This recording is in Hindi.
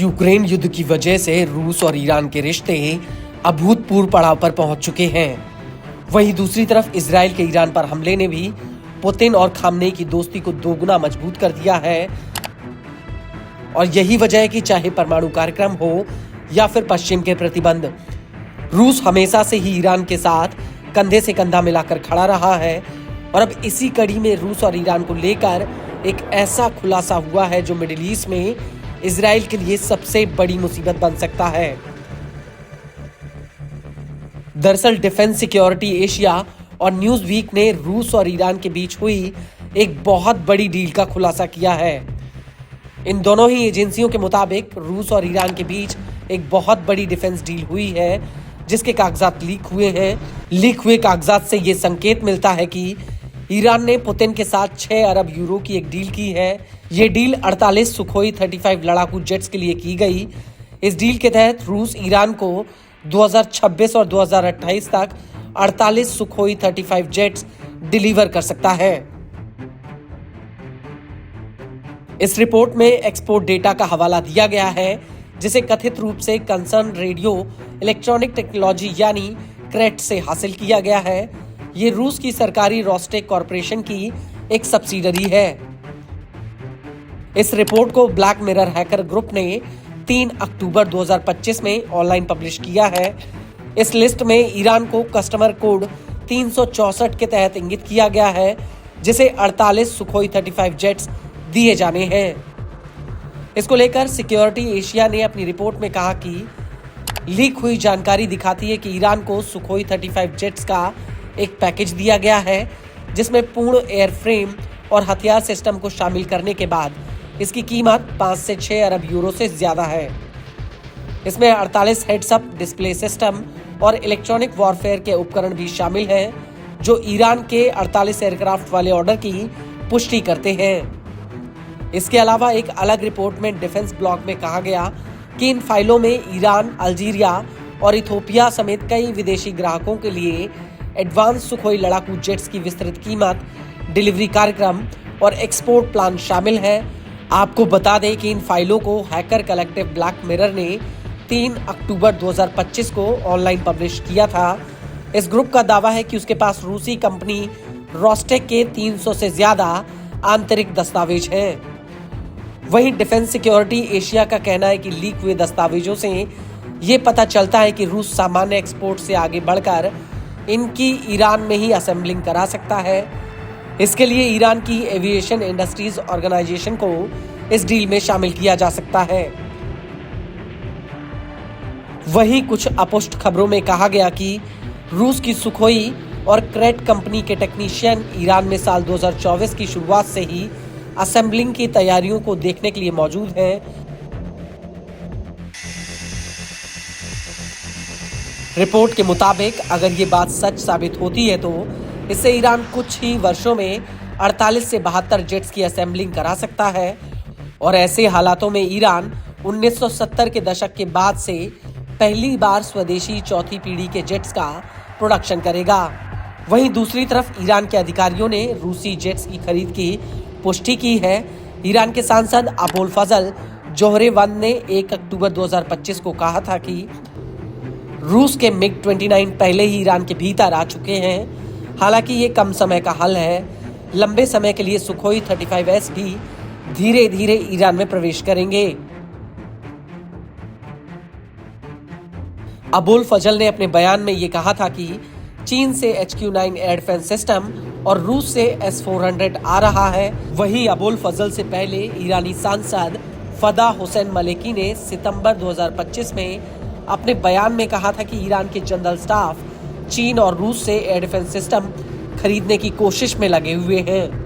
यूक्रेन युद्ध की वजह से रूस और ईरान के रिश्ते अभूतपूर्व पड़ाव पर पहुंच चुके हैं। वहीं दूसरी तरफ इजराइल के ईरान पर हमले ने भी पुतिन और खामनेई की दोस्ती को दोगुना मजबूत कर दिया है। और यही वजह है कि चाहे परमाणु कार्यक्रम हो या फिर पश्चिम के प्रतिबंध, रूस हमेशा से ही ईरान के साथ कंधे से कंधा मिलाकर खड़ा रहा है। और अब इसी कड़ी में रूस और ईरान को लेकर एक ऐसा खुलासा हुआ है जो मिडिल ईस्ट में इजराइल के लिए सबसे बड़ी मुसीबत बन सकता है। दरअसल डिफेंस सिक्योरिटी एशिया और न्यूज वीक ने रूस और ईरान के बीच हुई एक बहुत बड़ी डील का खुलासा किया है। इन दोनों ही एजेंसियों के मुताबिक रूस और ईरान के बीच एक बहुत बड़ी डिफेंस डील हुई है, जिसके कागजात लीक हुए हैं। लीक हुए कागजात से ये संकेत मिलता है कि ईरान ने पुतिन के साथ 6 अरब यूरो की एक डील की है। ये डील 48 सुखोई 35 लड़ाकू जेट्स के लिए की गई। इस डील के तहत रूस ईरान को 2026 और 2028 तक 48 सुखोई 35 जेट्स डिलीवर कर सकता है। इस रिपोर्ट में एक्सपोर्ट डेटा का हवाला दिया गया है, जिसे कथित रूप से कंसर्न रेडियो इलेक्ट्रॉनिक टेक्नोलॉजी यानी क्रेट से हासिल किया गया है। ये रूस की सरकारी रोस्टेक कॉरपोरेशन की एक सब्सिडरी है। इस रिपोर्ट को ब्लैक मिरर हैकर ग्रुप ने 3 अक्टूबर 2025 में ऑनलाइन पब्लिश किया है। इस लिस्ट में ईरान को कस्टमर कोड 364 के तहत इंगित किया गया है, जिसे 48 सुखोई 35 जेट्स दिए जाने हैं। इसको लेकर सिक्योरिटी एशिया ने अपनी रिपोर्ट में कहा कि लीक हुई जानकारी दिखाती है कि ईरान को सुखोई 35 जेट्स का एक पैकेज दिया गया है, जिसमें पूर्ण एयरफ्रेम और हथियार सिस्टम को शामिल करने के बाद इसकी कीमत 5 से 6 अरब यूरो से ज्यादा है। इसमें 48 हेड्स-अप डिस्प्ले सिस्टम और इलेक्ट्रॉनिक वॉरफेयर के उपकरण भी शामिल हैं, जो ईरान के 48 एयरक्राफ्ट वाले ऑर्डर की पुष्टि करते हैं। इसके अलावा एक अलग रिपोर्ट में डिफेंस ब्लॉक में कहा गया कि इन फाइलों में ईरान, अल्जीरिया और इथोपिया समेत कई विदेशी ग्राहकों के लिए एडवांस सुखोई लड़ाकू जेट्स की विस्तृत कीमत, डिलीवरी कार्यक्रम और एक्सपोर्ट प्लान शामिल है। आपको बता दें कि इन फाइलों को हैकर कलेक्टिव ब्लैक मिरर ने 3 अक्टूबर 2025 को ऑनलाइन पब्लिश किया था। इस ग्रुप का दावा है कि उसके पास रूसी कंपनी रोस्टेक के 300 से ज्यादा आंतरिक दस्तावेज हैं। वहीं डिफेंस सिक्योरिटी एशिया का कहना है कि लीक हुए दस्तावेजों से ये पता चलता है कि रूस सामान्य एक्सपोर्ट से आगे बढ़कर इनकी ईरान में ही असेंबलिंग करा सकता है। इसके लिए ईरान की एविएशन इंडस्ट्रीज ऑर्गेनाइजेशन को इस डील में शामिल किया जा सकता है। वहीं कुछ अपुष्ट खबरों में कहा गया कि रूस की सुखोई और क्रेट कंपनी के टेक्नीशियन ईरान में साल 2024 की शुरुआत से ही असेंबलिंग की तैयारियों को देखने के लिए मौजूद हैं। रिपोर्ट के मुताबिक अगर ये बात सच साबित होती है तो इससे ईरान कुछ ही वर्षों में 48 से 72 जेट्स की असेंबलिंग करा सकता है। और ऐसे हालातों में ईरान 1970 के दशक के बाद से पहली बार स्वदेशी चौथी पीढ़ी के जेट्स का प्रोडक्शन करेगा। वहीं दूसरी तरफ ईरान के अधिकारियों ने रूसी जेट्स की खरीद की पुष्टि की है। ईरान के सांसद अबोल फजल जोहरेवन ने 1 अक्टूबर 2025 को कहा था कि रूस के मिग-29 पहले ही ईरान के भीतर आ चुके हैं। हालांकि ये कम समय का हल है। लंबे समय के लिए सुखोई 35S भी धीरे धीरे ईरान में प्रवेश करेंगे। अबुल फजल ने अपने बयान में ये कहा था कि चीन से HQ-9 एयर डिफेंस सिस्टम और रूस से S-400 आ रहा है। वहीं अबुल फजल से पहले ईरानी सांसद फदा हुसैन मलेकी ने सितंबर 2025 में अपने बयान में कहा था कि ईरान के जनरल स्टाफ चीन और रूस से एयर डिफेंस सिस्टम खरीदने की कोशिश में लगे हुए हैं।